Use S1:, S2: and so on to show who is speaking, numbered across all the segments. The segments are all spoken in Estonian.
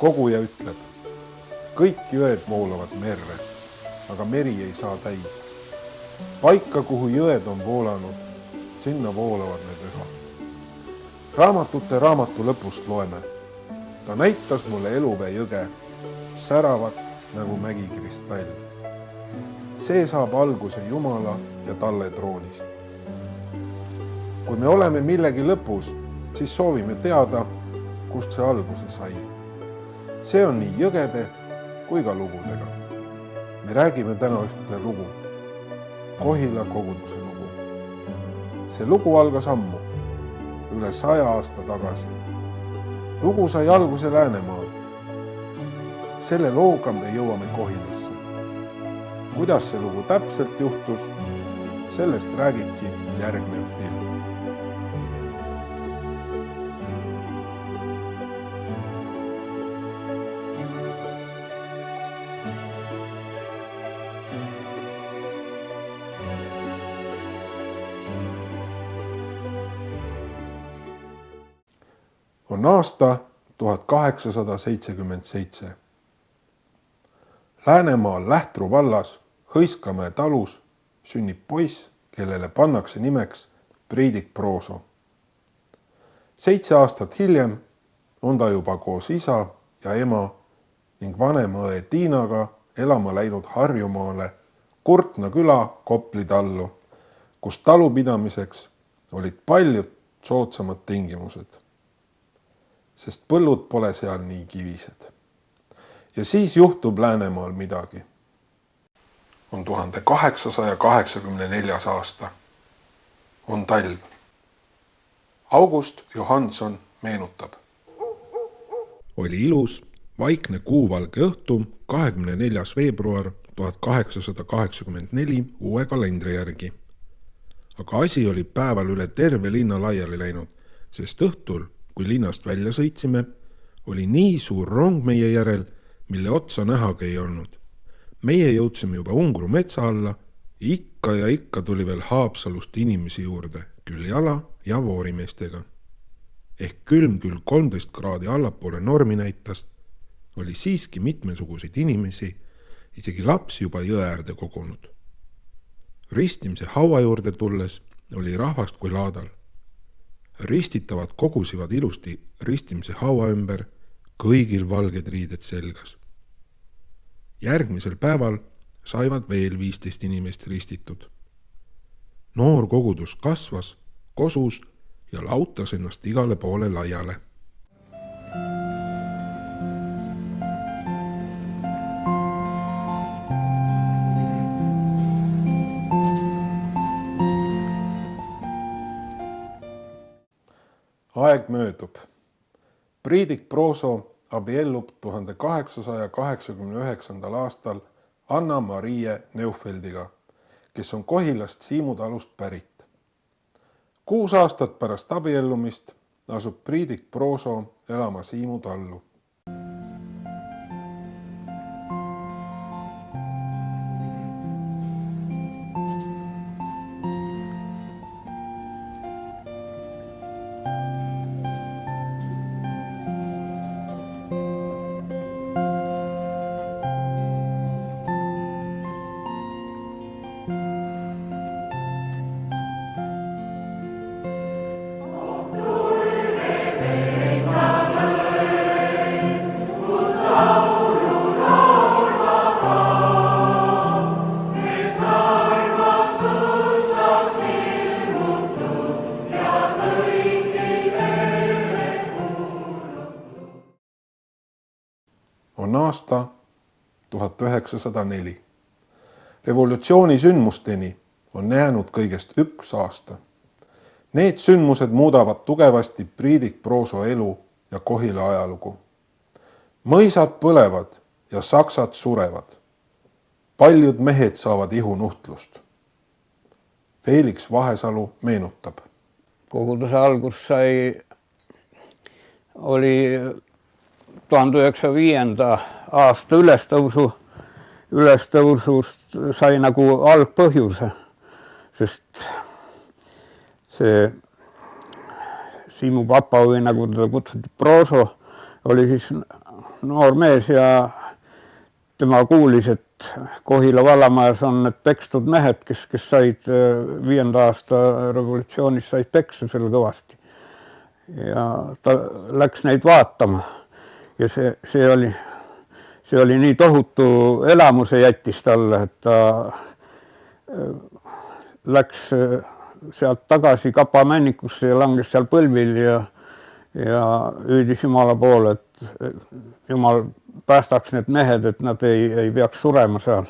S1: Koguja ütleb, kõik jõed voolavad merre, aga meri ei saa täis. Paika, kuhu jõed on voolanud, sinna voolavad need üha. Raamatute raamatu lõpust loeme. Ta näitas mulle eluvee jõge, säravat nagu mägikristall. See saab alguse Jumala ja talle troonist. Kui me oleme millegi lõpus, siis soovime teada, kust see alguse sai. See on nii jõgede kui ka lugudega. Me räägime täna ühte lugu, Kohila koguduse lugu. See lugu algas ammu, üle 100 aasta tagasi. Lugu sai alguse Läänemaalt. Selle looga me jõuame Kohilasse. Kuidas see lugu täpselt juhtus, sellest räägibki järgnev film. On aasta 1877. Läänemaal Lähtru vallas Hõiskamäe talus sünnib poiss, kellele pannakse nimeks Priidik Prooso. 7 aastat hiljem on ta juba koos isa ja ema ning vanema õe Tiinaga elama läinud Harjumaale Kurtna küla Kopli tallu, kus talupidamiseks olid paljud soodsamad tingimused, sest põllud pole seal nii kivised. Ja siis juhtub Läänemaal midagi. On 1884. aasta. On talv. August Johansson meenutab. Oli ilus, vaikne kuuvalge õhtu 24. veebruar 1884 uue kalendri järgi. Aga asi oli päeval üle terve linna laiali läinud, sest õhtul, kui linnast välja sõitsime, oli nii suur rong meie järel, mille otsa nähagi ei olnud. Meie jõudsime juba Ungru metsa alla, ikka tuli veel Haapsalust inimesi juurde, küll jala ja voorimeestega. Ehk külm küll 13 kraadi allapoole normi näitas, oli siiski mitmesuguseid inimesi, isegi lapsi juba jõe äärde kogunud. Ristimise haua juurde tulles oli rahvast kui laadal. Ristitavad kogusivad ilusti ristimise haua ümber, kõigil valged riided selgas. Järgmisel päeval saivad veel 15 inimest ristitud. Noor kogudus kasvas, kosus ja lautas ennast igale poole laiale. Aeg möödub. Priidik Prooso abiellub 1889. aastal Anna-Marie Neufeldiga, kes on Kohilast Siimutalust pärit. 6 aastat pärast abiellumist asub Priidik Prooso elama Siimutallu. On aasta 1904. Revolutsiooni sündmusteni on jäänud kõigest 1 aasta. Need sündmused muudavad tugevasti Priidik Prooso elu ja Kohila ajalugu. Mõisad põlevad ja saksad surevad. Paljud mehed saavad ihunuhtlust. Felix Vahesalu meenutab.
S2: Koguduse algus oli 1905. aasta ülestõusust sai nagu algpõhjuse, sest see Siimu papa või nagu teda kutsuti Prooso oli siis noor mees ja tema kuulis, et Kohila vallamajas on need pekstud mehed, kes said 5. aasta revolutsioonis said peksa seal kõvasti. Ja ta läks neid vaatama ja see oli nii tohutu elamuse jättis talle, et ta läks sealt tagasi kapamännikusse ja langes seal põlvil ja hüüdis Jumala poole, et Jumal päästaks need mehed, et nad ei peaks surema seal.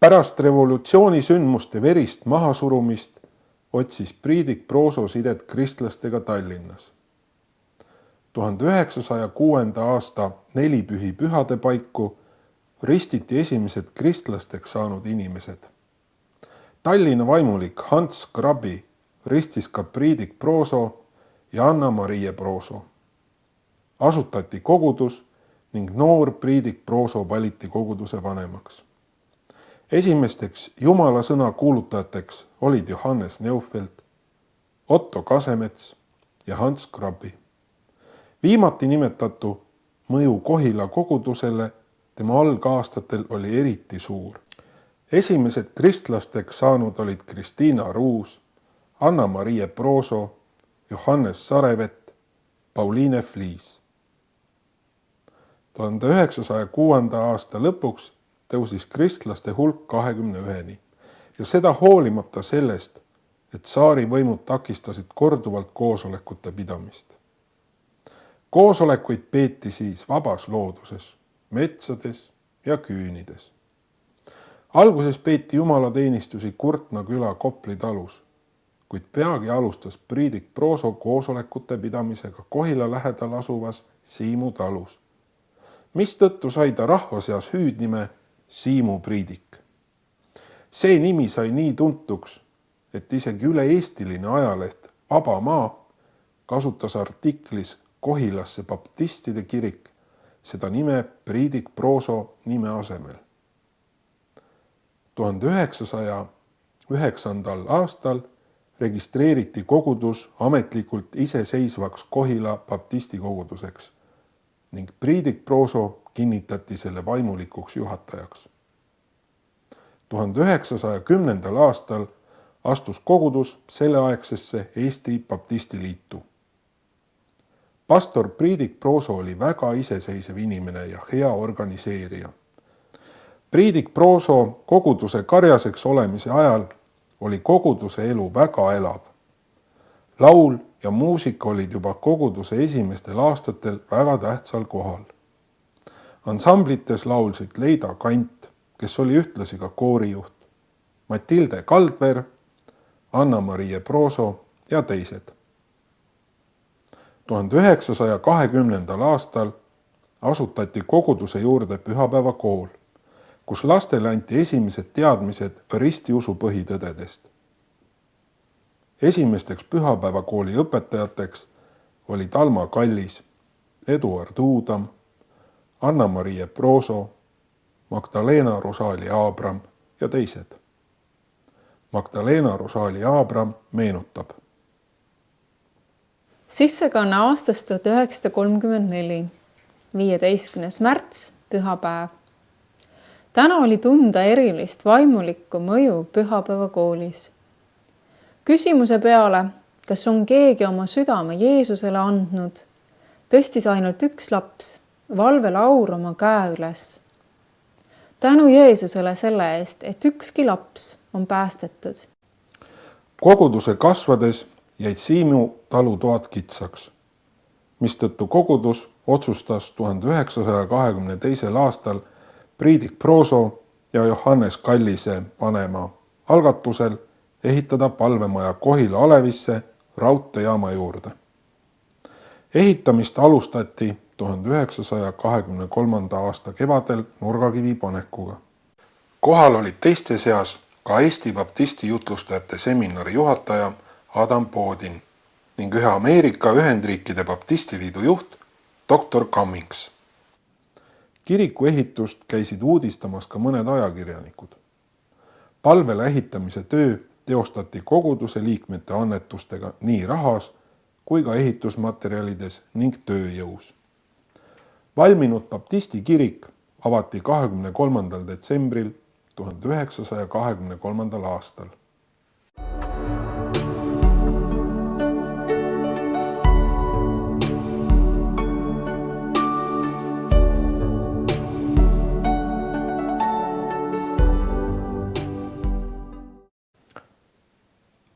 S1: Pärast revolutsioonisündmuste verist mahasurumist otsis Priidik Prooso sidet kristlastega Tallinnas. 1906. aasta nelipühi pühade paiku ristiti esimesed kristlasteks saanud inimesed. Tallinna vaimulik Hans Krabbi ristis ka Priidik Prooso ja Anna-Marie Prooso. Asutati kogudus ning noor Priidik Prooso valiti koguduse vanemaks. Esimesteks Jumala sõna kuulutajateks olid Johannes Neufeld, Otto Kasemets ja Hans Krabbi. Viimati nimetatu mõju Kohila kogudusele tema algaastatel oli eriti suur. Esimesed kristlasteks saanud olid Kristiina Ruus, Anna-Marie Prooso, Johannes Sarevet, Pauliine Fliis. 1906. aasta lõpuks tõusis kristlaste hulk 21-ni ja seda hoolimata sellest, et tsaari võimud takistasid korduvalt koosolekute pidamist. Koosolekuid peeti siis vabas looduses, metsades ja küünides. Alguses peeti jumalateenistusi Kurtna küla Kopli talus, kuid peagi alustas Priidik Prooso koosolekute pidamisega Kohila lähedal asuvas Siimu talus, mistõttu sai ta rahva seas hüüdnime Siimu Priidik. See nimi sai nii tuntuks, et isegi üle-eestiline ajaleht Vaba Maa kasutas artiklis Kohilasse baptistide kirik seda nime Priidik Prooso nime asemel. 1909. aastal registreeriti kogudus ametlikult iseseisvaks Kohila baptisti koguduseks ning Priidik Prooso kinnitati selle vaimulikuks juhatajaks. 1910. aastal astus kogudus selleaegsesse Eesti Baptistiliitu. Pastor Priidik Prooso oli väga iseseisev inimene ja hea organiseerija. Priidik Prooso koguduse karjaseks olemise ajal oli koguduse elu väga elav. Laul ja muusika olid juba koguduse esimestel aastatel väga tähtsal kohal. Ansamblites laulsid Leida Kant, kes oli ühtlasi ka koorijuht, Matilde Kaldver, Anna-Marie Prooso ja teised. 1920. aastal asutati koguduse juurde pühapäevakool, kus lastele anti esimesed teadmised ristiusu põhitõdedest. Esimesteks pühapäevakooli õpetajateks olid Alma Kallis, Eduard Uudam, Anna-Marie Prooso, Magdalena Rosaali Aabram ja teised. Magdalena Rosaali Aabram meenutab.
S3: Sissekanne aastast 1934, 15. märts, pühapäev. Täna oli tunda erilist vaimulikku mõju pühapäevakoolis. Küsimuse peale, kas on keegi oma südame Jeesusele andnud, tõstis ainult üks laps, Valve Laur, oma käe üles. Tänu Jeesusele selle eest, et ükski laps on päästetud.
S1: Koguduse kasvades jäid Siimu talu toad kitsaks, mistõttu kogudus otsustas 1922. aastal Priidik Prooso ja Johannes Kallise vanema algatusel ehitada palvemaja Kohila Alevisse raudteejaama juurde. Ehitamist alustati 1923. aasta kevadel nurgakivi panekuga. Kohal olid teiste seas ka Eesti Baptisti jutlustajate seminari juhataja Adam Poodin ning ühe Ameerika Ühendriikide Baptistiliidu juht Dr. Cummings. Kiriku ehitust käisid uudistamas ka mõned ajakirjanikud. Palvele ehitamise töö teostati koguduse liikmete annetustega nii rahas kui ka ehitusmaterjalides ning tööjõus. Valminud baptisti kirik avati 23. detsembril 1923. aastal.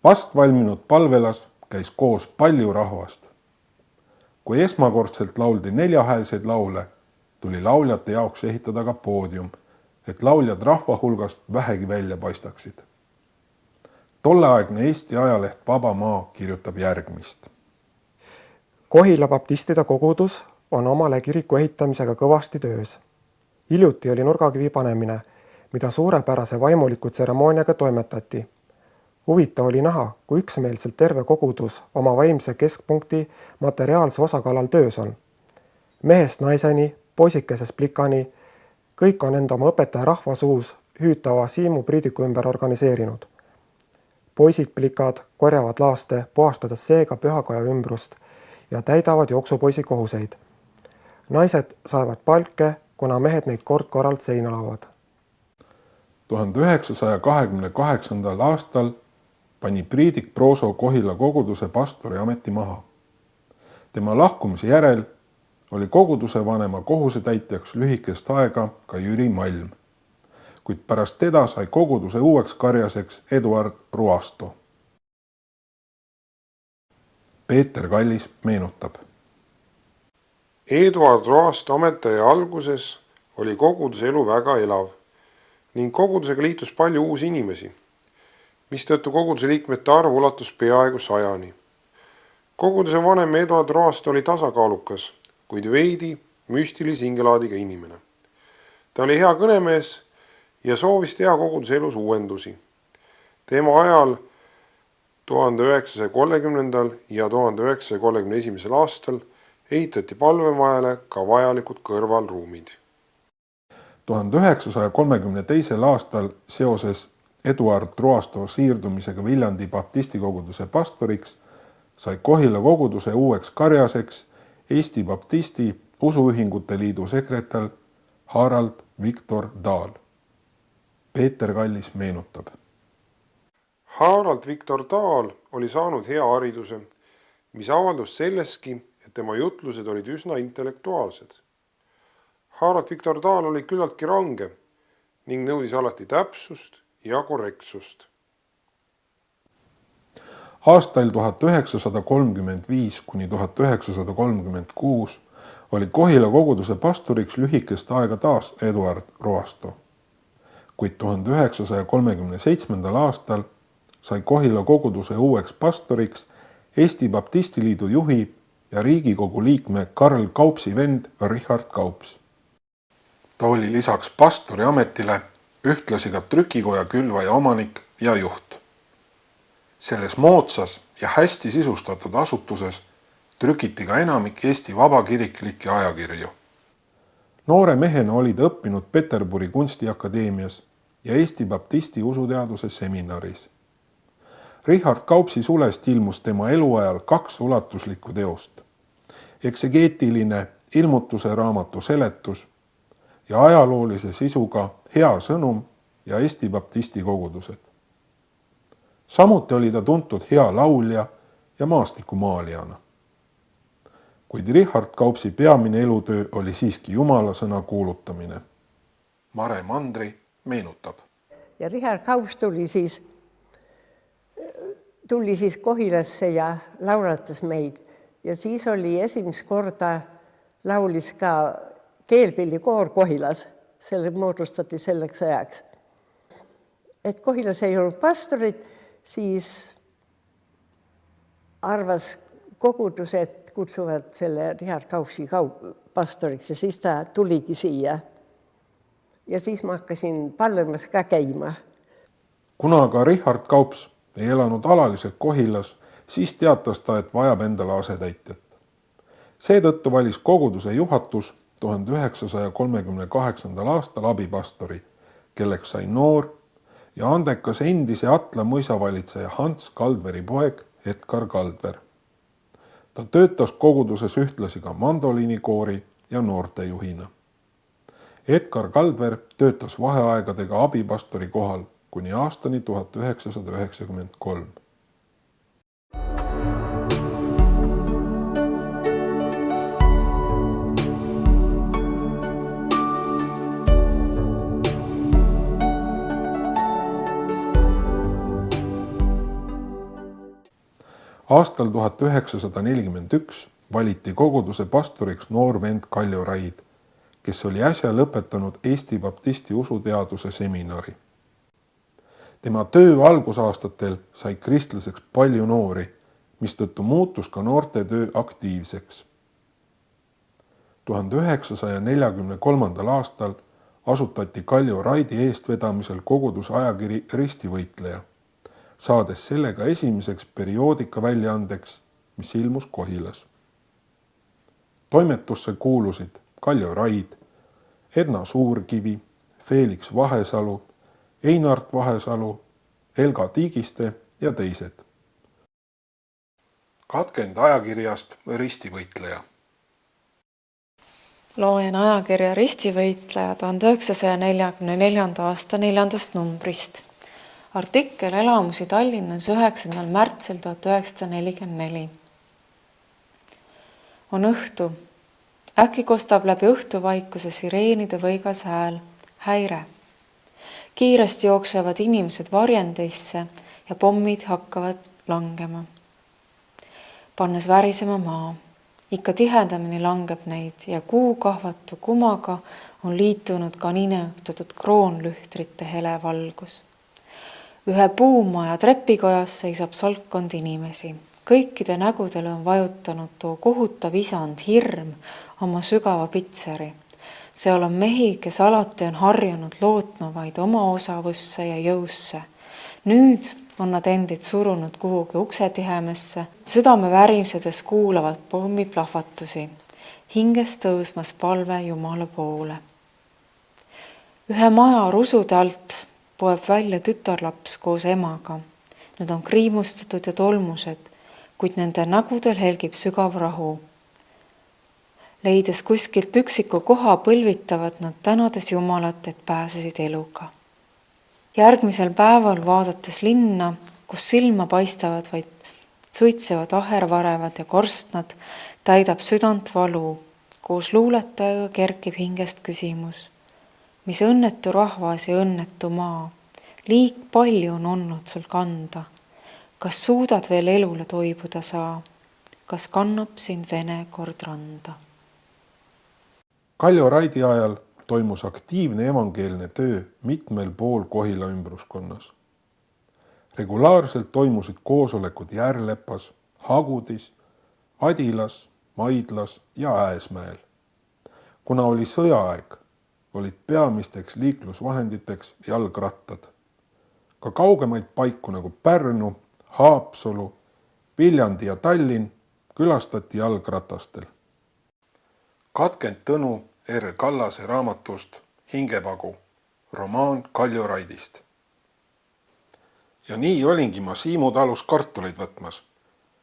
S1: Vast valminud palvelas käis koos palju rahvast. Kui esmakordselt lauldi 4-häälseid laule, tuli lauljate jaoks ehitada ka poodium, et lauljad rahva hulgast vähegi välja paistaksid. Tolleaegne Eesti ajaleht Vaba Maa kirjutab järgmist.
S4: Kohila baptistide kogudus on omale kiriku ehitamisega kõvasti töös. Hiljuti oli nurgakivi panemine, mida suurepärase vaimuliku tseremooniaga toimetati. Huvitav oli näha, kui üksmeelselt terve kogudus oma vaimse keskpunkti materiaalse osa kallal töös on. Mehest naiseni, poisikesest plikani, kõik on enda oma õpetaja rahva suus hüütava Siimu priidiku ümber organiseerinud. Poisid plikad korjavad laaste, puhastades seega pühakoja ümbrust ja täidavad jooksupoisi kohuseid. Naised saavad palke, kuna mehed neid kord-korralt seina laovad.
S1: 1928. aastal pani priidik Prooso Kohila koguduse pastori ameti maha. Tema lahkumise järel oli koguduse vanema kohusetäitjaks lühikest aega ka Jüri Malm, kuid pärast teda sai koguduse uueks karjaseks Eduard Ruasto. Peeter Kallis meenutab.
S5: Eduard Ruasto ametiaja alguses oli koguduse elu väga elav ning kogudusega liitus palju uusi inimesi, mistõttu koguduse liikmete arv ulatus peaaegu 100-ni. Koguduse vanem Eduard Ruasto oli tasakaalukas, kuid veidi müstilise hingelaadiga inimene. Ta oli hea kõnemees ja soovis teha koguduse elus uuendusi. Tema ajal 1930. ja 1931. aastal ehitati palvemajale ka vajalikud kõrvalruumid.
S1: 1932. aastal seoses Eduard Ruasto siirdumisega Viljandi baptisti koguduse pastoriks sai Kohila koguduse uueks karjaseks Eesti Baptisti Usuühingute Liidu sekretär Harald Viktor Dahl. Peeter Kallis meenutab.
S5: Harald Viktor Dahl oli saanud hea hariduse, mis avaldus selleski, et tema jutlused olid üsna intellektuaalsed. Harald Viktor Dahl oli küllaltki range ning nõudis alati täpsust ja korrektsust.
S1: Aastail 1935 kuni 1936 oli Kohila koguduse pastoriks lühikest aega taas Eduard Ruasto, kuid 1937. aastal sai Kohila koguduse uueks pastoriks Eesti Baptisti Liidu juhi ja Riigikogu liikme Karl Kaupsi vend Richard Kaups. Ta oli lisaks pastori ametile ühtlasi ka trükikoja külvaja omanik ja juht. Selles moodsas ja hästi sisustatud asutuses trükiti ka enamik Eesti vabakiriklikke ajakirju. Noore mehena oli ta õppinud Peterburi kunstiakadeemias ja Eesti Baptisti usuteaduse seminaris. Richard Kaupsi sulest ilmus tema eluajal 2 ulatuslikku teost. Eksegeetiline ilmutuse raamatu seletus ja ajaloolise sisuga Hea sõnum ja Eesti Baptisti kogudused. Samuti oli ta tuntud hea laulja ja maastikumaalijana. Kuid Richard Kaupsi peamine elutöö oli siiski Jumala sõna kuulutamine. Mare Mandri meenutab.
S6: Ja Richard Kaups tuli siis Kohilasse ja laulatas meid. Ja siis oli esimest korda laulis ka keelpillikoor Kohilas. Selle moodustati selleks ajaks. Et Kohilas ei olnud pastorit, siis arvas kogudus, et kutsuvad selle Richard Kaupsi pastoriks ja siis ta tuligi siia. Ja siis ma hakkasin palvemas ka käima.
S1: Kuna aga Richard Kaups ei elanud alaliselt Kohilas, siis teatas ta, et vajab endale asetäitjat. Seetõttu valis koguduse juhatus 1938. aastal abipastori, kelleks sai noor ja andekas endise Atla mõisavalitseja Hans Kaldveri poeg Edgar Kaldver. Ta töötas koguduses ühtlasi ka mandoliinikoori ja noortejuhina. Edgar Kaldver töötas vaheaegadega abipastori kohal kuni aastani 1993. Aastal 1941 valiti koguduse pastoriks noor vend Kaljo Raid, kes oli äsja lõpetanud Eesti baptisti usuteaduse seminari. Tema töö algusaastatel sai kristlaseks palju noori, mistõttu muutus ka noorte töö aktiivseks. 1943. aastal asutati Kaljo Raidi eestvedamisel koguduse ajakiri Ristivõitleja, saades sellega esimeseks perioodika väljaandeks, mis ilmus Kohilas. Toimetusse kuulusid Kaljo Raid, Edna Suurkivi, Feeliks Vahesalu, Einart Vahesalu, Elga Tiigiste ja teised. Katkend ajakirjast Ristivõitleja.
S3: Loen ajakirja Ristivõitleja 1944. aasta 4. numbrist. Artikkel elamusi Tallinnas 9. märtsil 1944. On õhtu. Äkki kostab läbi õhtuvaikuse sireenide võigas hääl, häire. Kiiresti jooksevad inimesed varjendeisse ja pommid hakkavad langema. Pannes värisema maa. Ikka tihedamini langeb neid ja kuukahvatu kumaga on liitunud ka niinimetatud kroonlühtrite hele valgus. Ühe puumaja trepikojas seisab salkkond inimesi. Kõikide nägudele on vajutanud too kohutav isand hirm oma sügava pitseri. Seal on mehi, kes alati on harjunud lootma vaid oma osavusse ja jõusse. Nüüd on nad endid surunud kuhugi uksetihemesse, südame värisedes kuulavad pommiplahvatusi, hinges tõusmas palve Jumala poole. Ühe maja rusude alt poeb välja tütarlaps koos emaga. Nad on kriimustatud ja tolmused, kuid nende nägudel helgib sügav rahu. Leides kuskilt üksiku koha põlvitavad nad tänades Jumalat, et pääsesid eluga. Järgmisel päeval vaadates linna, kus silma paistavad vaid suitsevad ahervarevad ja korstnad, täidab südant valu. Koos luuletajaga kerkib hingest küsimus. Mis õnnetu rahvas ja õnnetu maa. Liik palju on olnud sul kanda. Kas suudad veel elule toibuda saa? Kas kannab sind Vene kord randa?
S1: Kaljo Raidi ajal toimus aktiivne evangeelne töö mitmel pool Kohila ümbruskonnas. Regulaarselt toimusid koosolekud Järlepas, Hagudis, Adilas, Maidlas ja Ääsmäel. Kuna oli sõjaaeg, olid peamisteks liiklusvahenditeks jalgrattad. Ka kaugemaid paiku nagu Pärnu, Haapsalu, Viljandi ja Tallinn külastati jalgratastel. Katkend Tõnu R. Kallase raamatust Hingepagu, romaan Kaljo Raidist. Ja nii olingi ma Siimu talus kartuleid võtmas.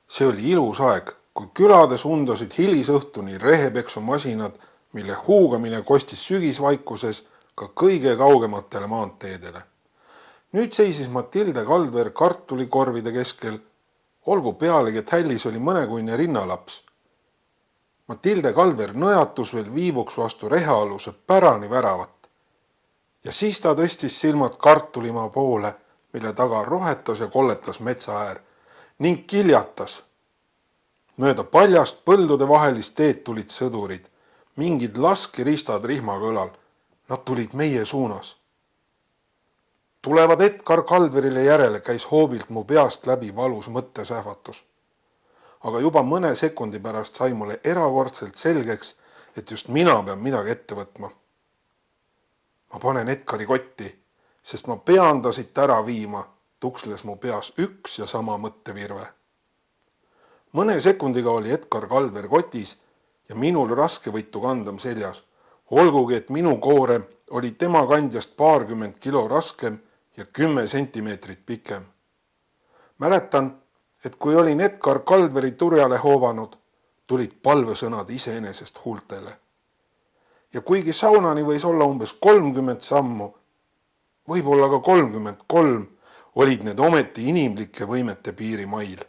S1: See oli ilus aeg, kui külades undasid hilisõhtuni rehepeksumasinad, mille huugamine kostis sügisvaikuses ka kõige kaugematele maanteedele. Nüüd seisis Matilde Kaldver kartulikorvide keskel, olgu pealegi, et hällis oli mõnekuine rinnalaps. Matilde Kaldver nõjatus veel viivuks vastu rehealuse pärani väravat. Ja siis ta tõstis silmad kartulimaa poole, mille taga rohetas ja kolletas metsaäär ning kiljatas. Mööda paljast põldude vahelist teed tulid sõdurid, mingid laskeristad rihmakõlal. Nad tulid meie suunas. Tulevad Edgar Kaldverile järele, käis hoobilt mu peast läbi valus mõttesähvatus. Aga juba mõne sekundi pärast sai mulle erakordselt selgeks, et just mina pean midagi ette võtma. Ma panen Edgari kotti, sest ma pean ta siit ära viima, tuksles mu peas üks ja sama mõttevirve. Mõne sekundiga oli Edgar Kaldver kotis ja minul raskevõitu kandam seljas, olgugi et minu koorem oli tema kandjast 20 kilo raskem ja 10 sentimeetrit pikem. Mäletan, et kui olin Edgar Kaldveri turjale hoovanud, tulid palvesõnad iseenesest huultele. Ja kuigi saunani võis olla umbes 30 sammu, võib-olla ka 33, olid need ometi inimlike võimete piirimail.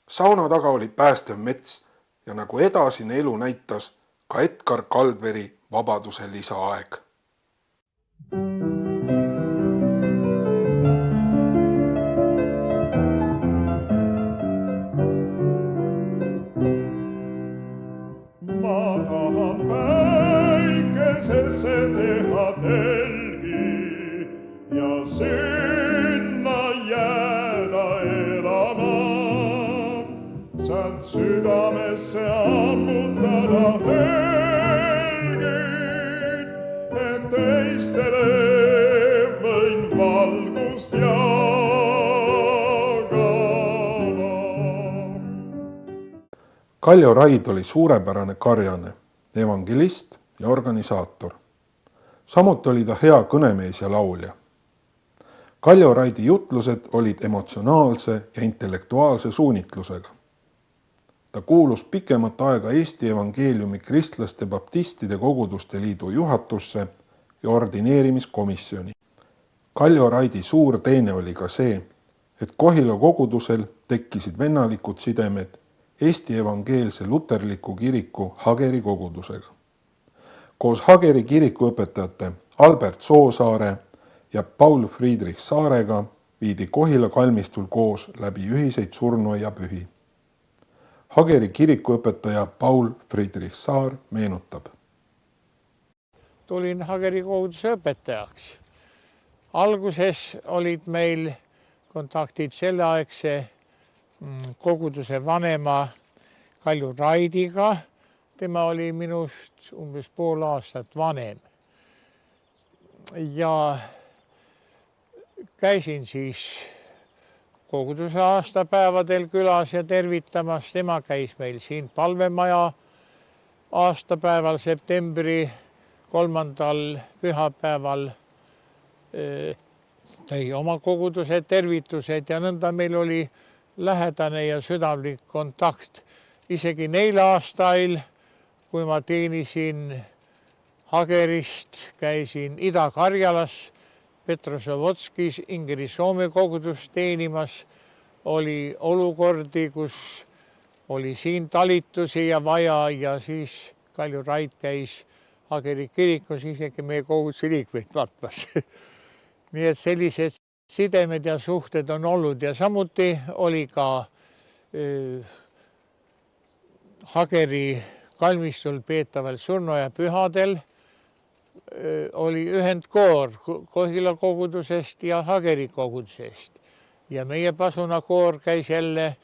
S1: Sauna taga oli päästev mets ja nagu edasine elu näitas, ka Edgar Kaldveri vabaduse lisaaeg.
S7: Südamesse ammutada helgid, et teistele võin valgust jagada.
S1: Kaljo Raid oli suurepärane karjane, evangelist ja organisaator. Samuti oli ta hea kõnemees ja laulja. Kaljo Raidi jutlused olid emotsionaalse ja intellektuaalse suunitlusega. Ta kuulus pikemat aega Eesti Evangeeliumi Kristlaste Baptistide Koguduste Liidu juhatusse ja ordineerimiskomisjoni. Kaljo Raidi suur teene oli ka see, et Kohila kogudusel tekkisid vennalikud sidemed Eesti Evangeelse Luterliku kiriku Hageri kogudusega. Koos Hageri kiriku õpetajate Albert Soosaare ja Paul Friedrich Saarega viidi Kohila kalmistul koos läbi ühiseid surnuaia pühi. Hageri kirikuõpetaja Paul Friedrich Saar meenutab.
S8: Tulin Hageri koguduse õpetajaks. Alguses olid meil kontaktid selleaegse koguduse vanema Kaljo Raidiga. Tema oli minust umbes pool aastat vanem. Ja käisin siis koguduse aastapäevadel külas ja tervitamas. Tema käis meil siin palvemaja aastapäeval septembri 3. pühapäeval. Tõi oma koguduse tervitused ja nõnda meil oli lähedane ja südamlik kontakt. Isegi neil aastail, kui ma teenisin Hagerist, käisin Ida-Karjalas, Petrosavodskis Ingeri Soome kogudust teenimas, oli olukordi, kus oli siin talitusi ja vaja ja siis Kaljo Raid käis Hageri kirikus isegi meie koguduse liikmeid vaatmas. Nii et sellised sidemed ja suhted on olnud ja samuti oli ka Hageri kalmistul peetaval surnuaia pühadel oli ühendkoor Kohila kogudusest ja Hageri kogudusest. Ja meie pasunakoor käis jälle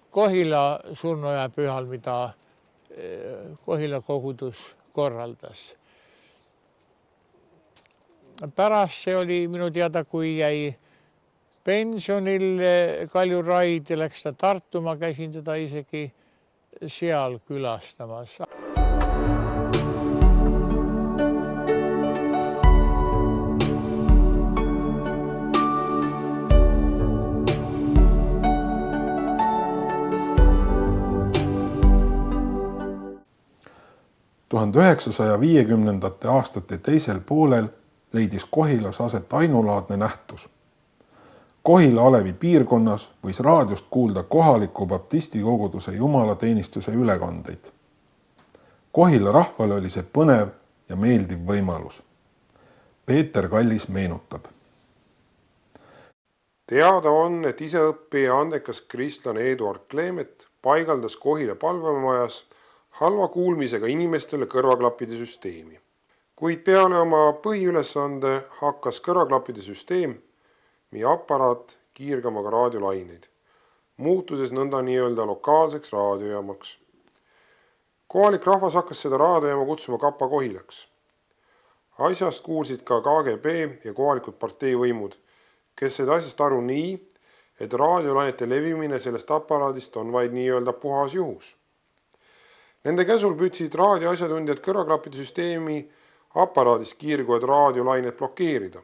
S8: Kohila surnuaia pühal, mida Kohila kogudus korraldas. Pärast see oli minu teada, kui jäi pensionil Kaljo Raid ja läks ta Tartu, ma käisin teda isegi seal külastamas.
S1: aastate teisel poolel leidis Kohilas aset ainulaadne nähtus. Kohila alevi piirkonnas võis raadiost kuulda kohaliku baptisti koguduse jumalateenistuse ülekandeid. Kohila rahvale oli see põnev ja meeldiv võimalus. Peeter Kallis meenutab.
S5: Teada on, et iseõppija andekas kristlane Eduard Kleemet paigaldas Kohila palvemajas halva kuulmisega inimestele kõrvaklappide süsteemi. Kuid peale oma põhiülesande hakkas kõrvaklappide süsteem, meie aparaat kiirgama ka raadiolaineid, muutuses nõnda nii-öelda lokaalseks raadiojaamaks. Kohalik rahvas hakkas seda raadiojaama kutsuma Kapa Kohilaks. Asjast kuulsid ka KGB ja kohalikud parteivõimud, kes said asjast aru nii, et raadiolainete levimine sellest aparaadist on vaid nii-öelda puhas juhus. Nende käsul püüdsid raadioasjatundjad kõrvaklappide süsteemi aparaadist kiirguvad raadiolainet blokeerida,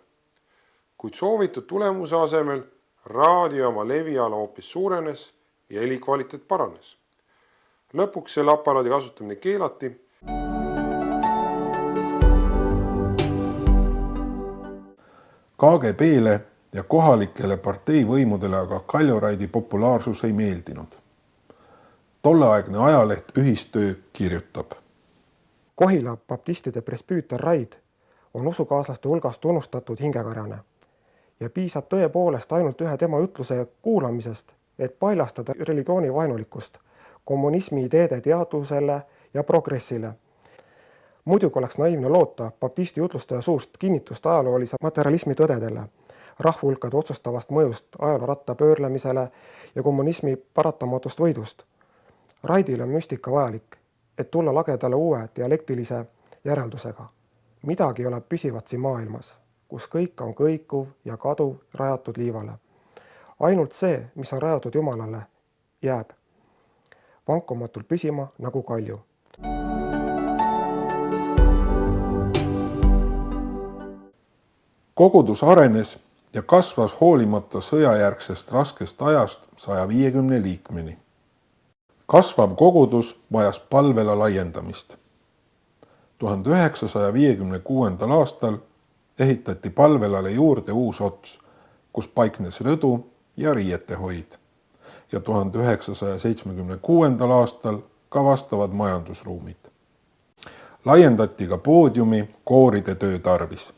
S5: kuid soovitud tulemuse asemel raadiojaama leviala hoopis suurenes ja helikvaliteet paranes. Lõpuks selle aparaadi kasutamine keelati.
S1: KGB-le ja kohalikele parteivõimudele aga Kaljoraidi populaarsus ei meeldinud. Tolleaegne ajaleht Ühistöö kirjutab.
S4: Kohila baptistide presbüüter Raid on usukaaslaste hulgas tunnustatud hingekarjane ja piisab tõepoolest ainult ühe tema ütluse kuulamisest, et paljastada religiooni vaenulikkust kommunismi ideede teadusele ja progressile. Muidugi oleks naiivne loota baptisti jutlustaja suust kinnitust ajaloolise materialismi tõdedele, rahvahulkade otsustavast mõjust ajaloratta pöörlemisele ja kommunismi paratamatust võidust. Raidile on müstika vajalik, et tulla lagedale uue dialektilise järeldusega. Midagi ei ole püsivat siin maailmas, kus kõik on kõikuv ja kaduv rajatud liivale. Ainult see, mis on rajatud Jumalale, jääb vankumatult püsima nagu kalju.
S1: Kogudus arenes ja kasvas hoolimata sõjajärgsest raskest ajast 150 liikmeni. Kasvav kogudus vajas palvela laiendamist. 1956. aastal ehitati palvelale juurde uus ots, kus paiknes rõdu ja riietehoid ja 1976. aastal ka vastavad majandusruumid. Laiendati ka poodiumi kooride töö tarvis.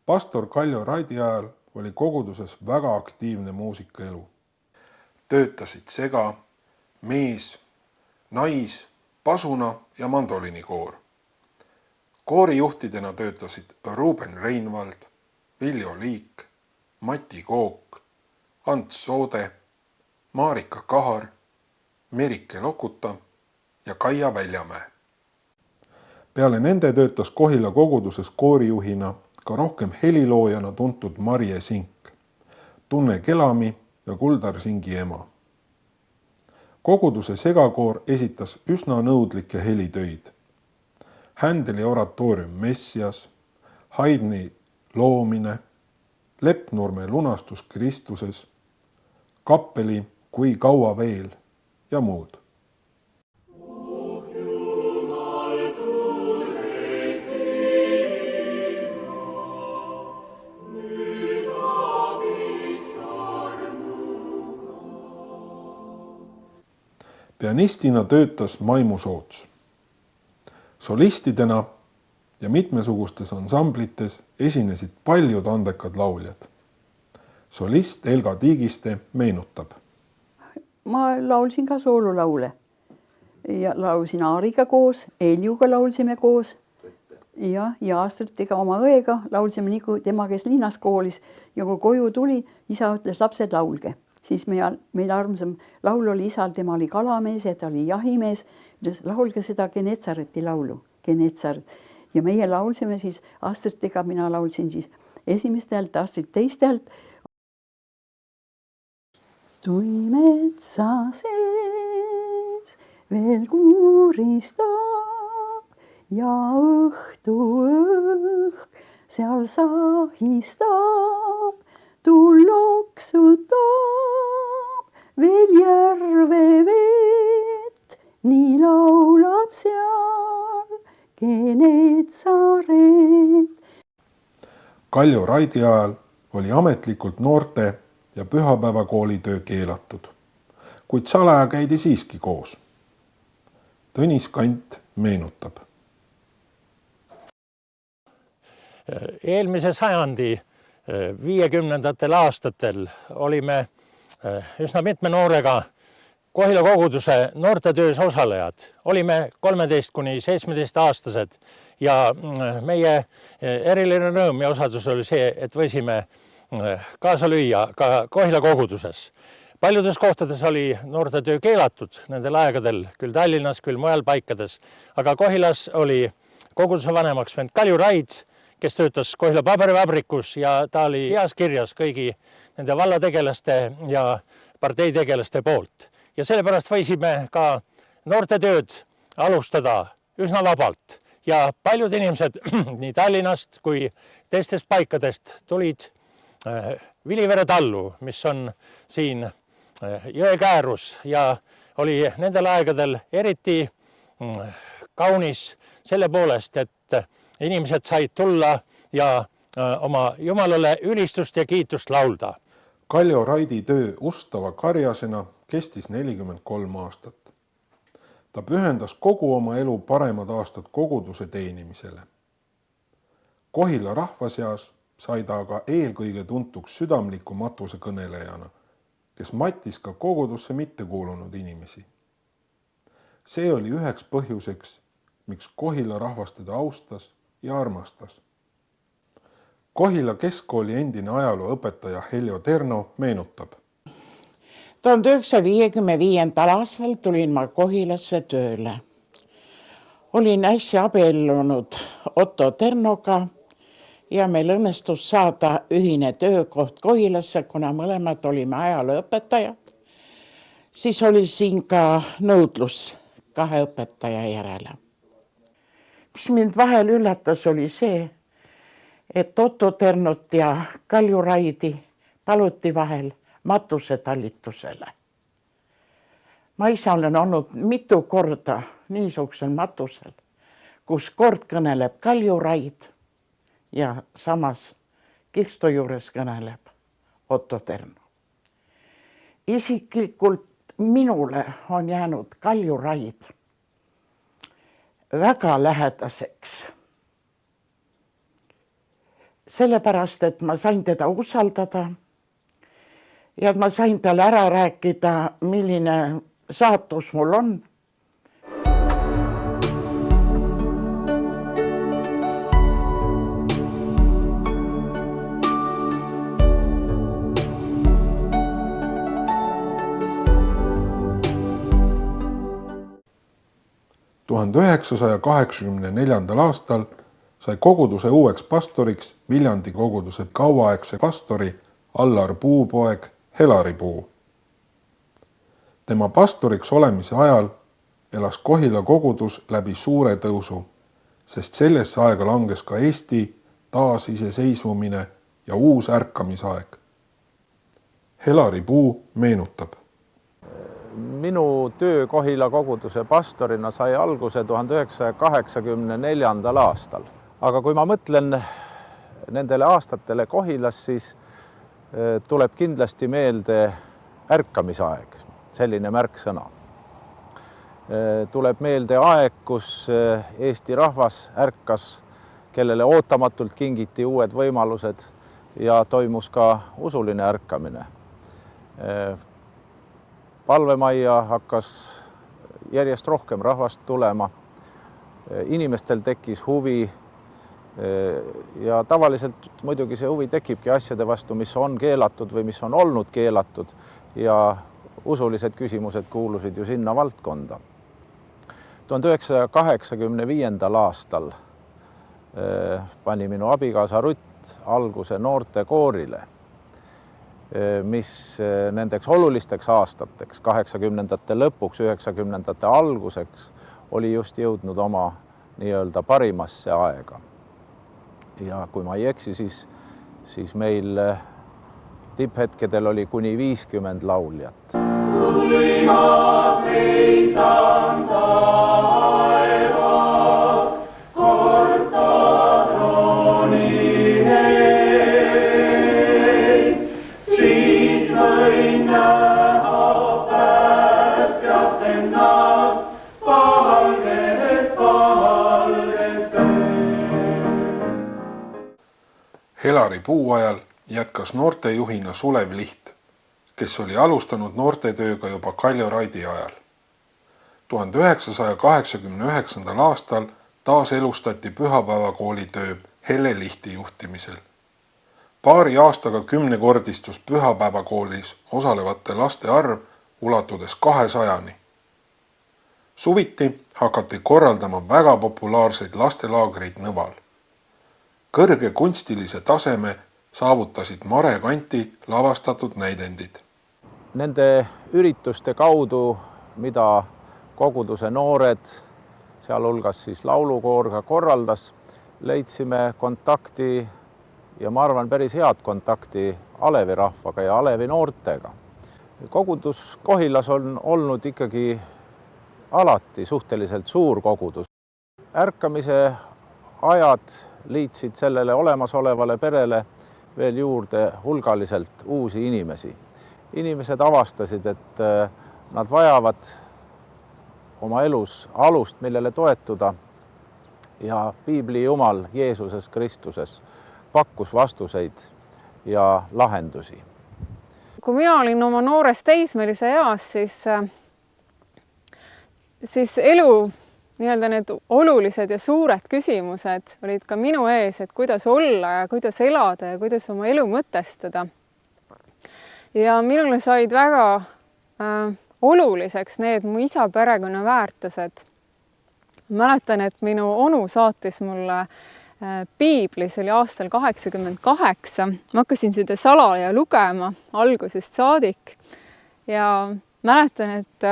S1: Pastor Kaljo Raidi ajal oli koguduses väga aktiivne muusikaelu. Töötasid sega, mees, nais, pasuna ja mandolinikoor. Koorijuhtidena töötasid Ruben Reinvald, Viljo Liik, Mati Kook, Ants Soode, Marika Kahar, Merike Lokuta ja Kaia Väljamäe. Peale nende töötas Kohila koguduses koorijuhina ka rohkem heliloojana tuntud Marje Sink, Tunne Kelami ja Kuldar Singi ema. Koguduse segakoor esitas üsna nõudlikke helitöid. Händeli oratoorium Messias, Haydni Loomine, Leppnurme lunastus Kristuses, Kappeli Kui kaua veel ja muud. Pianistina töötas Maimu Soots. Solistidena ja mitmesugustes ansamblites esinesid paljud andekad lauljad. Solist Elga Tiigiste meenutab.
S9: Ma laulsin ka soolulaule ja laulsin Aariga koos, Eljuga laulsime koos ja Astritiga oma õega laulsime nii kui tema, kes linnas koolis ja kui koju tuli, isa ütles lapsed laulge. Siis meil armsam laul oli isal, tema oli kalamees ja ta oli jahimees, ütles laulge seda Genetsareti laulu, Genetsaret. Ja meie laulsime siis Astritiga, mina laulsin siis esimest häält, Astrit teist häält. Tui metsa sees veel kuuristab ja õhtu õhk seal sahistab, tuul loksutab veel järve vett, nii laulab seal Genetsaret.
S1: Kaljo Raidi ajal oli ametlikult noorte ja pühapäevakoolitöö keelatud, kuid salaja käidi siiski koos. Tõnis Kant meenutab.
S10: Eelmise sajandi 50. aastatel olime üsna mitme noorega Kohila koguduse noortetöös osalejad. Olime 13–17 aastased ja meie eriline rõõm ja osadus oli see, et võisime kaasa lüüa ka Kohila koguduses. paljudes kohtades oli noortetöö keelatud nendel aegadel, küll Tallinnas, küll mujal paikades, aga Kohilas oli koguduse vanemaks vend Kalju Raid, kes töötas Kohila paberivabrikus ja ta oli heas kirjas kõigi nende vallategelaste ja parteitegelaste poolt. Ja sellepärast võisime ka noortetööd alustada üsna vabalt ja paljud inimesed nii Tallinnast kui teistest paikadest tulid Vilivere tallu, mis on siin jõe käärus ja oli nendel aegadel eriti kaunis selle poolest, et inimesed said tulla ja oma Jumalale ülistust ja kiitust laulda.
S1: Kaljo Raidi töö ustava karjasena kestis 43 aastat. Ta pühendas kogu oma elu paremad aastad koguduse teenimisele. Kohila rahva seas sai ta aga eelkõige tuntuks südamliku matuse kõnelejana, kes mattis ka kogudusse mitte kuulunud inimesi. See oli üheks põhjuseks, miks Kohila rahvas teda austas ja armastas. Kohila keskkooli endine ajalooõpetaja Heljo Terno meenutab.
S11: 1955. aastal tulin ma Kohilasse tööle. Olin äsja abiellunud Otto Ternoga ja meil õnnestus saada ühine töökoht Kohilasse, kuna mõlemad olime ajalooõpetajad. Siis oli siin ka nõudlus 2 õpetaja järele. Mis mind vahel üllatas, oli see, et Otto Ternot ja Kalju Raidi paluti vahel matusetallitusele. Ma ise olen olnud mitu korda niisugusel matusel, kus kord kõneleb Kalju Raid ja samas kirstu juures kõneleb Otto Terno. Isiklikult minule on jäänud Kalju Raid väga lähedaseks. Sellepärast, et ma sain teda usaldada ja ma sain talle ära rääkida, milline saatus mul on. ...1984. aastal sai koguduse uueks pastoriks Viljandi koguduse kauaaegse pastori Allar Puupoeg Helari Puu. Tema pastoriks olemise ajal elas Kohila kogudus läbi suure tõusu, sest sellesse aega langes ka Eesti taasiseseisvumine ja uus ärkamisaeg. Helari Puu meenutab.
S12: Minu töö Kohila koguduse pastorina sai alguse 1984. aastal. Aga kui ma mõtlen nendele aastatele Kohilas, siis tuleb kindlasti meelde ärkamisaeg, selline märksõna. Tuleb meelde aeg, kus Eesti rahvas ärkas, kellele ootamatult kingiti uued võimalused ja toimus ka usuline ärkamine. Palvemajja hakkas järjest rohkem rahvast tulema, inimestel tekkis huvi ja tavaliselt muidugi see huvi tekibki asjade vastu, mis on keelatud või mis on olnud keelatud ja usulised küsimused kuulusid ju sinna valdkonda. 1985. aastal pani minu abikaasa Rutt alguse noortekoorile, mis nendeks olulisteks aastateks, 80-ndate lõpuks, 90-ndate alguseks oli just jõudnud oma nii-öelda parimasse aega. Ja kui ma ei eksi, siis meil tipphetkedel oli kuni 50 lauljat. Kui ma seisan taevas, korda trooni ees, siis võin näha päästjat ennast valges valgesse.
S1: Helari Puu ajal jätkas noortejuhina Sulev Liht, kes oli alustanud noortetööga juba Kaljo Raidi ajal. 1989. aastal taas elustati pühapäevakooli töö Helle Lihti juhtimisel. Paari aastaga 10-kordistus pühapäevakoolis osalevate laste arv ulatudes 200-ni. Suviti hakati korraldama väga populaarseid lastelaagreid Nõval. Kõrge kunstilise taseme saavutasid Mare Kanti lavastatud näidendid.
S12: Nende ürituste kaudu, mida koguduse noored, sealhulgas siis laulukoor ka korraldas, leidsime kontakti ja ma arvan päris head kontakti Alevi rahvaga ja Alevi noortega. Kogudus Kohilas on olnud ikkagi alati suhteliselt suur kogudus. Ärkamise ajad liitsid sellele olemasolevale perele veel juurde hulgaliselt uusi inimesi. Inimesed avastasid, et nad vajavad oma elus alust, millele toetuda ja piibli Jumal Jeesuses Kristuses pakkus vastuseid ja lahendusi.
S3: Kui mina olin oma noores teismelise eas, siis elu nii-öelda need olulised ja suured küsimused olid ka minu ees, et kuidas olla ja kuidas elada ja kuidas oma elu mõtestada. Ja minule said väga oluliseks need mu isa perekonna väärtused. Mäletan, et minu onu saatis mulle piibli, see oli aastal 88. Ma hakkasin seda salaja lugema algusest saadik ja mäletan, et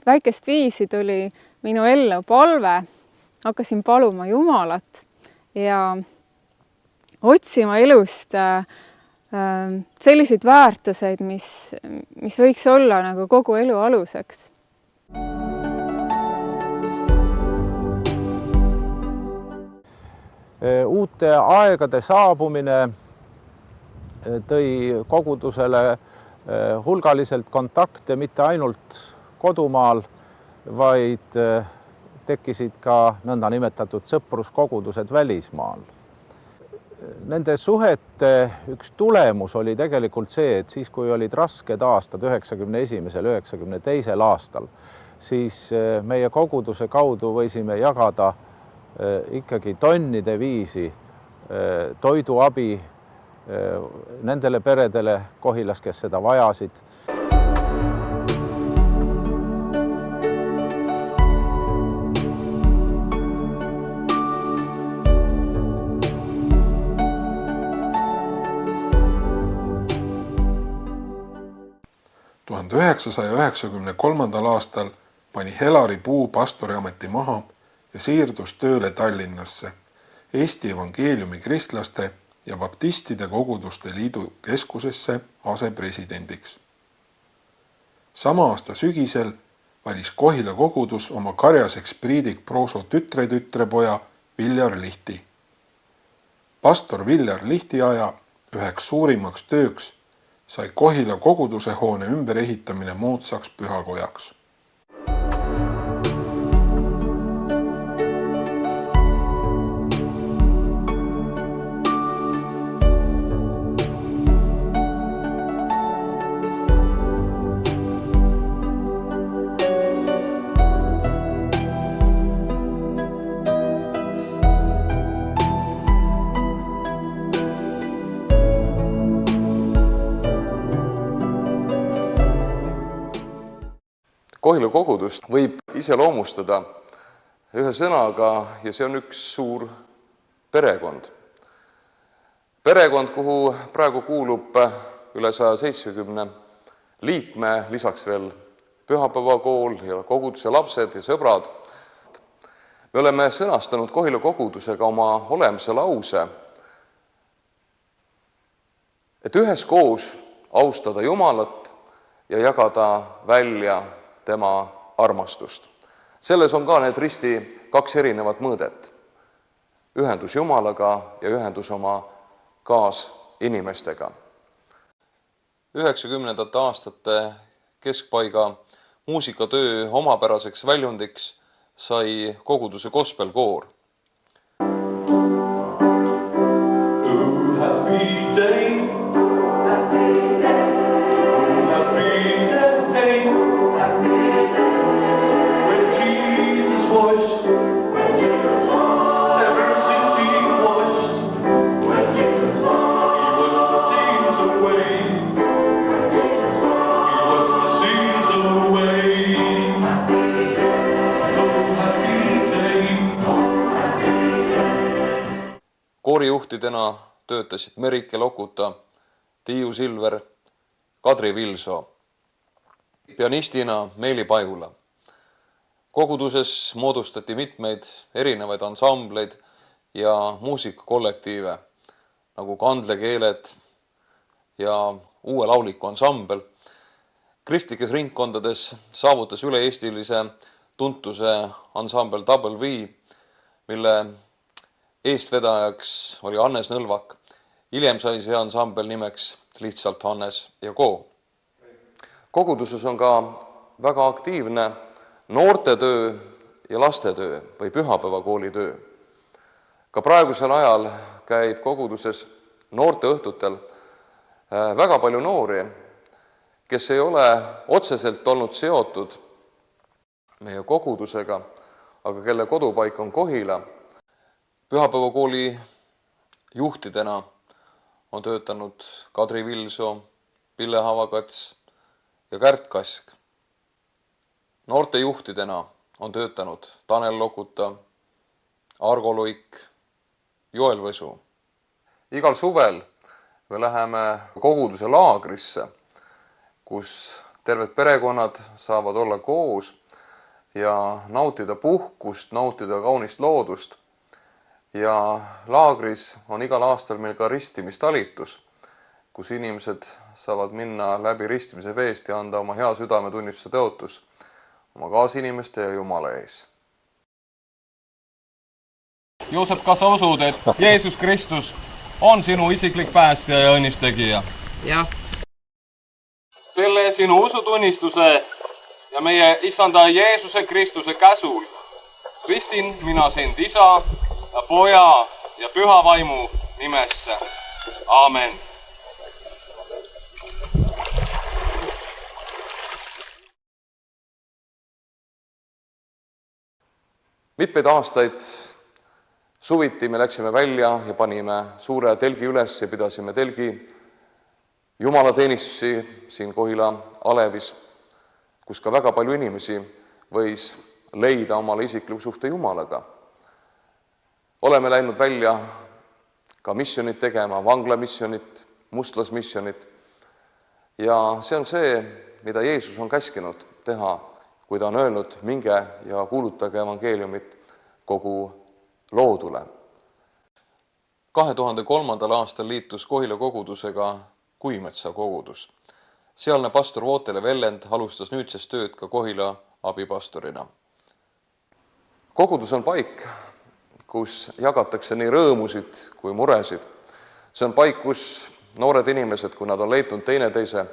S3: väikest viisi tuli minu ellu palve. Hakkasin paluma Jumalat ja otsima elust selliseid väärtuseid, mis võiks olla nagu kogu elu aluseks.
S12: Uute aegade saabumine tõi kogudusele hulgaliselt kontakte mitte ainult kodumaal, vaid tekkisid ka nõnda nimetatud sõpruskogudused välismaal. Nende suhete üks tulemus oli tegelikult see, et siis, kui olid rasked aastad 91. 92. aastal, siis meie koguduse kaudu võisime jagada ikkagi tonnide viisi toiduabi nendele peredele Kohilas, kes seda vajasid.
S1: – 1993. aastal pani Helari Puu pastoriameti maha ja siirdus tööle Tallinnasse Eesti Evangeeliumi kristlaste ja baptistide koguduste liidu keskusesse asepresidendiks. Sama aasta sügisel valis Kohila kogudus oma karjaseks Priidik Prooso tütrepoja Viljar Lihti. Pastor Viljar Lihti aja üheks suurimaks tööks sai Kohila koguduse hoone ümberehitamine moodsaks pühakojaks.
S13: Kohila kogudust võib iseloomustada ühe sõnaga ja see on üks suur perekond. Perekond, kuhu praegu kuulub üle 170 liikme, lisaks veel pühapäevakool ja koguduse lapsed ja sõbrad. Me oleme sõnastanud Kohila kogudusega oma olemise lause, et üheskoos austada Jumalat ja jagada välja tema armastust. Selles on ka need risti kaks erinevat mõõdet. Ühendus Jumalaga ja ühendus oma kaasinimestega. 90. aastate keskpaiga muusikatöö omapäraseks väljundiks sai koguduse gospelkoor. koorijuhtidena töötasid Merike Lokuta, Tiiu Silver, Kadri Vilsoo, pianistina Meeli Pajula. Koguduses moodustati mitmeid erinevaid ansambleid ja muusikakollektiive nagu Kandlekeeled ja Uue lauliku ansambel. Kristlikes ringkondades saavutas üle-eestilise tuntuse ansambel Double V, mille eestvedajaks oli Hannes Nõlvak. Hiljem sai see ansambel nimeks lihtsalt Hannes ja Ko. Koguduses on ka väga aktiivne noortetöö ja lastetöö või pühapäevakoolitöö. Ka praegusel ajal käib koguduses noorteõhtutel väga palju noori, kes ei ole otseselt olnud seotud meie kogudusega, aga kelle kodupaik on Kohila. Pühapäevakooli juhtidena on töötanud Kadri Vilsoo, Pille Havakats ja Kärt Kask. Noortejuhtidena on töötanud Tanel Lokuta, Argo Luik, Joel Võsu. Igal suvel me läheme koguduse laagrisse, kus terved perekonnad saavad olla koos ja nautida puhkust, nautida kaunist loodust. Ja laagris on igal aastal meil ka ristimistalitus, kus inimesed saavad minna läbi ristimise veest ja anda oma hea südametunnistuse tõotus oma kaasinimeste ja Jumala ees.
S14: Joosep, kas sa usud, et Jeesus Kristus on sinu isiklik päästja ja õnnistegija?
S15: Jah.
S14: Selle sinu usutunnistuse ja meie Issanda Jeesuse Kristuse käsul ristin mina sind Isa ja Poja ja Püha Vaimu nimesse. Aamen.
S13: Mitmeid aastaid suviti me läksime välja ja panime suure telgi üles ja pidasime telgi jumalateenistusi siin Kohila Alevis, kus ka väga palju inimesi võis leida omale isikliku suhte Jumalaga. Oleme läinud välja ka missionit tegema, vanglamissionit, mustlasmissionit. Ja see on see, mida Jeesus on käskinud teha, kui ta on öelnud, minge ja kuulutage evangeeliumit kogu loodule. 2003. aastal liitus Kohila kogudusega Kuimetsa kogudus. Sealne pastor Vootele Vellend alustas nüüdsest tööd ka Kohila abipastorina. Kogudus on paik, kus jagatakse nii rõõmusid kui muresid. See on paik, kus noored inimesed, kui nad on leidnud teineteise,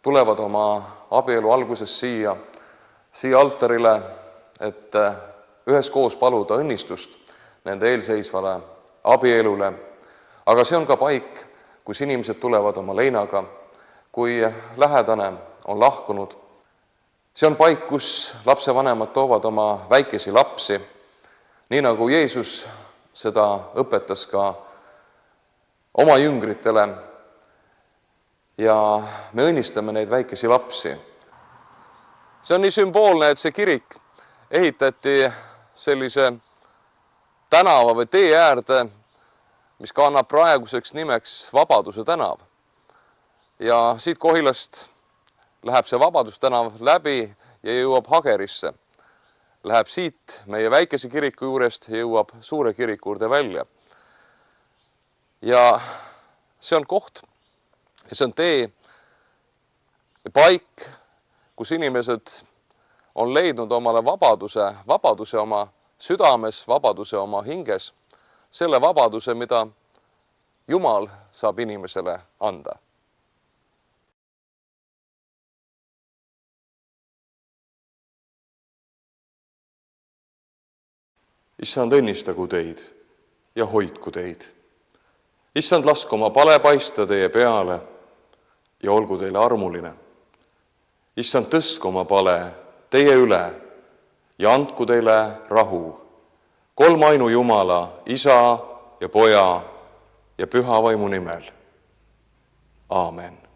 S13: tulevad oma abielu alguses siia altarile, et üheskoos paluda õnnistust nende eelseisvale abielule. Aga see on ka paik, kus inimesed tulevad oma leinaga, kui lähedane on lahkunud. See on paik, kus lapsevanemad toovad oma väikesi lapsi, nii nagu Jeesus seda õpetas ka oma jüngritele. Ja me õnnistame neid väikesi lapsi. See on nii sümboolne, et see kirik ehitati sellise tänava või tee äärde, mis kannab praeguseks nimeks Vabaduse tänav. Ja siit Kohilast läheb see Vabadustänav läbi ja jõuab Hagerisse. Läheb siit meie väikese kiriku juurest ja jõuab suure kiriku juurde välja. Ja see on koht ja see on tee ja paik, kus inimesed on leidnud omale vabaduse oma südames, vabaduse oma hinges, selle vabaduse, mida Jumal saab inimesele anda. Issand, õnnistagu teid ja hoidku teid. Issand, lasku oma pale paista teie peale ja olgu teile armuline. Issand, tõstku oma pale teie üle ja andku teile rahu. Kolmainu Jumala, Isa ja Poja ja Püha Vaimu nimel. Aamen.